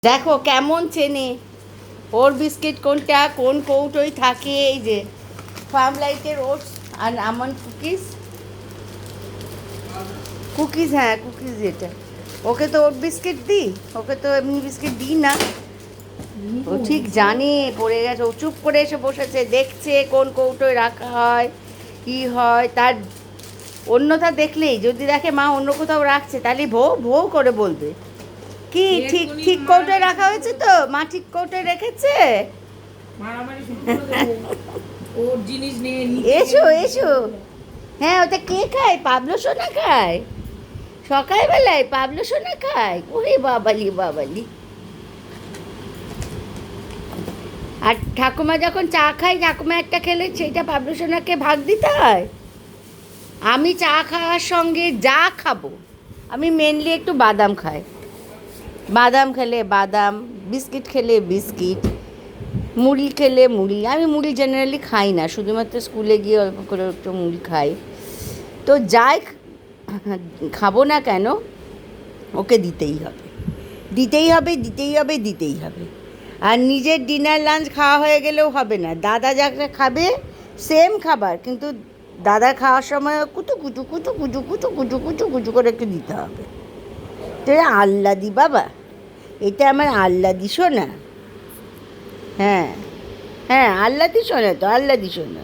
দেখো কেমন চেনে ওর বিস্কিট কোনটা কোন কৌটোয় থাকে। এই যে ফার্ম লাইটের ওটস আর আমন্ড কুকিজ কুকিজ হ্যাঁ কুকিজ এটা। ওকে তো ওট বিস্কিট দিই, ওকে তো এমনি বিস্কিট দিই না। ও ঠিক জানে পড়ে গেছে, ও চুপ করে এসে বসেছে, দেখছে কোন কৌটোয় রাখা হয় কী হয়। তার অন্যটা দেখলেই যদি দেখে মা অন্য কোথাও রাখছে তাহলে ভো ভো করে বলবে কি ঠিক ঠিক কৌটোয় রাখা হয়েছে, তো মা ঠিক কৌটোয় রেখেছে। ওর জিনিস নিয়ে এসো এসো। হ্যাঁ ওটা কে খায়? পাবলো সোনা খায় সকালবেলায়, পাবলো সোনা খায়। ওরে বাবালি বাবালি। আর ঠাকুমা যখন চা খায়, ঠাকুমা একটা খেলে সেইটা পাবলো সোনাকে ভাগ দিতে হয়। আমি চা খাওয়ার সঙ্গে যা খাবো, আমি মেনলি একটু বাদাম খাই, বাদাম খেলে বাদাম, বিস্কিট খেলে বিস্কিট, মুড়ি খেলে মুড়ি। আমি মুড়ি জেনারেলি খাই না, শুধুমাত্র স্কুলে গিয়ে অল্প করে একটু মুড়ি খাই। তো যাই খাবো না কেন ওকে দিতেই হবে, দিতেই হবে, দিতেই হবে, দিতেই হবে। আর নিজের ডিনার লাঞ্চ খাওয়া হয়ে গেলেও হবে না, দাদা যা খাবে সেম খাবার, কিন্তু দাদা খাওয়ার সময় কুচু কুচু কুচু কুচু কুচু কুচু কুচু কুচু করে একটু দিতে হবে। তো আল্লাদি বাবা, এটা আমার আল্লাদি সোনা। হ্যাঁ হ্যাঁ আল্লাদি সোনা, তো আল্লাদি সোনা।